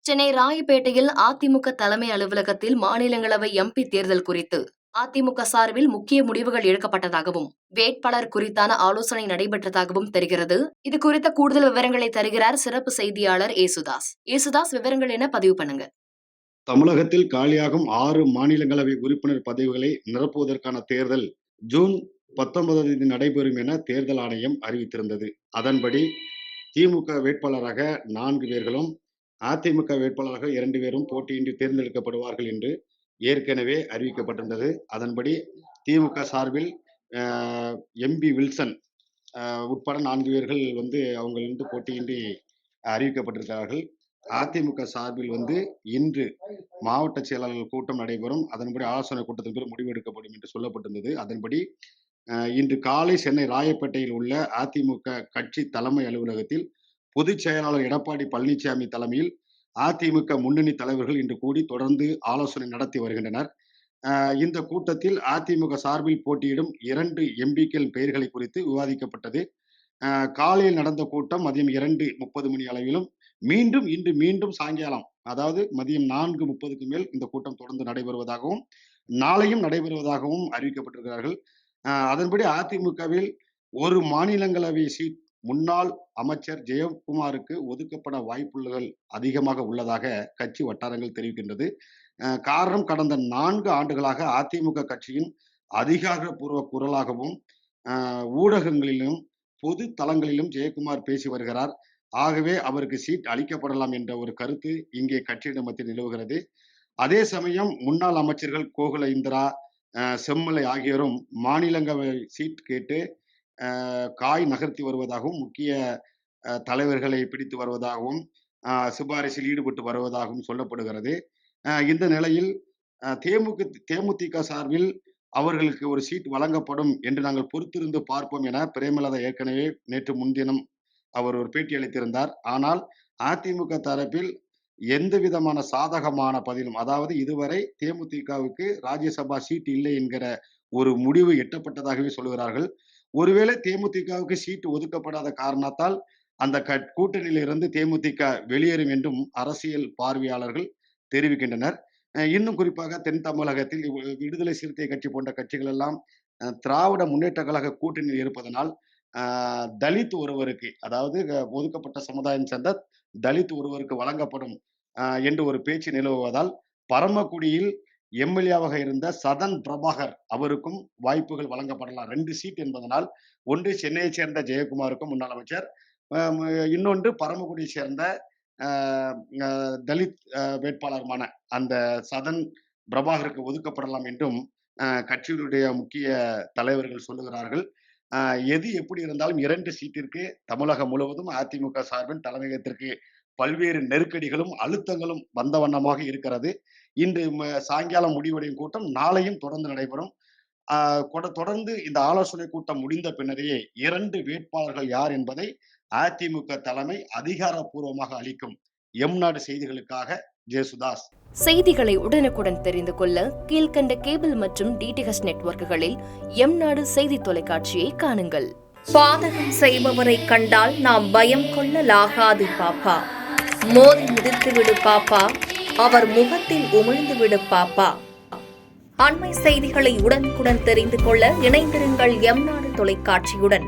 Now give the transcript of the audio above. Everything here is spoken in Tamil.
சென்னை ராயப்பேட்டையில் அதிமுக தலைமை அலுவலகத்தில் மாநிலங்களவை எம்பி தேர்தல் குறித்து அதிமுக சார்பில் முக்கிய முடிவுகள் எடுக்கப்பட்டதாகவும் வேட்பாளர் குறித்தான ஆலோசனை நடைபெற்றதாகவும் தெரிகிறது. இது குறித்த கூடுதல் விவரங்களை தருகிறார் சிறப்பு செய்தியாளர் ஏசுதாஸ். விவரங்கள் என பதிவு பண்ணுங்க. தமிழகத்தில் காலியாகும் 6 மாநிலங்களவை உறுப்பினர் பதவிகளை நிரப்புவதற்கான தேர்தல் ஜூன் 19 நடைபெறும் என தேர்தல் ஆணையம் அறிவித்திருந்தது. அதன்படி திமுக வேட்பாளராக 4 பேர்களும் அதிமுக வேட்பாளராக 2 பேரும் போட்டியின்றி தேர்ந்தெடுக்கப்படுவார்கள் என்று ஏற்கனவே அறிவிக்கப்பட்டிருந்தது. அதன்படி திமுக சார்பில் எம்பி வில்சன் உட்பட 4 பேர்கள் அவங்களிருந்து போட்டியின்றி அறிவிக்கப்பட்டிருக்கிறார்கள். அதிமுக சார்பில் இன்று மாவட்ட செயலாளர்கள் கூட்டம் நடைபெறும். அதன்படி ஆலோசனை கூட்டத்தின் பேர் முடிவெடுக்கப்படும் என்று சொல்லப்பட்டிருந்தது. அதன்படி இன்று காலை சென்னை ராயப்பேட்டையில் உள்ள அதிமுக கட்சி தலைமை அலுவலகத்தில் பொதுச் செயலாளர் எடப்பாடி பழனிசாமி தலைமையில் அதிமுக முன்னணி தலைவர்கள் இன்று கூடி தொடர்ந்து ஆலோசனை நடத்தி வருகின்றனர். இந்த கூட்டத்தில் அதிமுக சார்பில் போட்டியிடும் 2 எம்பிக்கள் பெயர்களை குறித்து விவாதிக்கப்பட்டது. காலையில் நடந்த கூட்டம் மதியம் 2:30 மணி அளவிலும் இன்று மீண்டும் சாயங்காலம், அதாவது மதியம் 4:30க்கு மேல் இந்த கூட்டம் தொடர்ந்து நடைபெறுவதாகவும் நாளையும் நடைபெறுவதாகவும் அறிவிக்கப்பட்டிருக்கிறார்கள். அதன்படி அதிமுகவில் ஒரு மாநிலங்களவை சீட் முன்னாள் அமைச்சர் ஜெயக்குமாருக்கு ஒதுக்கப்பட வாய்ப்புகள் அதிகமாக உள்ளதாக கட்சி வட்டாரங்கள் தெரிவிக்கின்றது. காரணம், கடந்த 4 ஆண்டுகளாக அதிமுக கட்சியின் அதிகாரப்பூர்வ குரலாகவும் ஊடகங்களிலும் பொது தளங்களிலும் ஜெயக்குமார் பேசி வருகிறார். ஆகவே அவருக்கு சீட் அளிக்கப்படலாம் என்ற ஒரு கருத்து இங்கே கட்சியிடம் மத்தியில் நிலவுகிறது. அதே சமயம் முன்னாள் அமைச்சர்கள் கோகுல இந்திரா, செம்மலை ஆகியோரும் மாநிலங்களவை சீட் கேட்டு காய் நகர்த்தி வருவதாகவும், முக்கிய தலைவர்களை பிடித்து வருவதாகவும், சிபாரிசில் ஈடுபட்டு வருவதாகவும் சொல்லப்படுகிறது. இந்த நிலையில் தேமுதிக சார்பில் அவர்களுக்கு ஒரு சீட் வழங்கப்படும் என்று நாங்கள் பொறுத்திருந்து பார்ப்போம் என பிரேமலதா ஏற்கனவே நேற்று முன்தினம் அவர் ஒரு பேட்டி அளித்திருந்தார். ஆனால் அதிமுக தரப்பில் எந்த விதமான சாதகமான பதிலும், அதாவது இதுவரை தேமுதிகவுக்கு ராஜ்யசபா சீட் இல்லை என்கிற ஒரு முடிவு எட்டப்பட்டதாகவே சொல்கிறார்கள். ஒருவேளை தேமுதிகவுக்கு சீட்டு ஒதுக்கப்படாத காரணத்தால் அந்த கூட்டணியில் இருந்து தேமுதிக வெளியேறும் என்றும் அரசியல் பார்வையாளர்கள் தெரிவிக்கின்றனர். இன்னும் குறிப்பாக தென் தமிழகத்தில் விடுதலை சிறுத்தை கட்சி போன்ற கட்சிகள் எல்லாம் திராவிட முன்னேற்ற கழக கூட்டணியில் இருப்பதனால் தலித் ஒருவருக்கு, அதாவது ஒதுக்கப்பட்ட சமுதாயம் சேர்ந்த தலித் ஒருவருக்கு வழங்கப்படும் என்று ஒரு பேச்சு நிலவுவதால் பரமக்குடியில் எம்எல்ஏவாக இருந்த சதன் பிரபாகர் அவருக்கும் வாய்ப்புகள் வழங்கப்படலாம். 2 சீட் என்பதனால், ஒன்று சென்னையை சேர்ந்த ஜெயக்குமாருக்கும் முன்னாள் அமைச்சர், இன்னொன்று பரமக்குடியை சேர்ந்த தலித் வேட்பாளருமான அந்த சதன் பிரபாகருக்கு ஒதுக்கப்படலாம் என்றும் கட்சியினுடைய முக்கிய தலைவர்கள் சொல்லுகிறார்கள். எது எப்படி இருந்தாலும் 2 சீட்டிற்கு தமிழகம் முழுவதும் அதிமுக சார்பில் தலைமையகத்திற்கு பல்வேறு நெருக்கடிகளும் அழுத்தங்களும் வந்த வண்ணமாக இருக்கிறது. இன்று சாயங்காலம் முடிவடையும் கூட்டம் நாளையும் தொடர்ந்து நடைபெறும். தொடர்ந்து இந்த ஆலோசனை கூட்டம் முடிந்த பின்னரே 2 வேட்பாளர்கள் யார் என்பதை அதிமுக தலைமை அதிகாரப்பூர்வமாக அளிக்கும். எம்நாடு செய்திகளுக்காக ஜேசுதாஸ். செய்திகளை உடனுக்குடன் தெரிந்து கொள்ள கீழ்கண்ட கேபிள் மற்றும் டிடிஹெச் நெட்வொர்க்குகளில் எம்நாடு செய்தி தொலைக்காட்சியை காணுங்கள். பாதகம் செய்பவரை கண்டால் நாம் பயம் கொள்ளலாகாது பாப்பா. மோதி மிதித்துவிடு பாப்பா, அவர் முகத்தில் உமிழ்ந்துவிடு பாப்பா. அண்மை செய்திகளை உடனுக்குடன் தெரிந்து கொள்ள இணைந்திருங்கள் எம்நாடு தொலைக்காட்சியுடன்.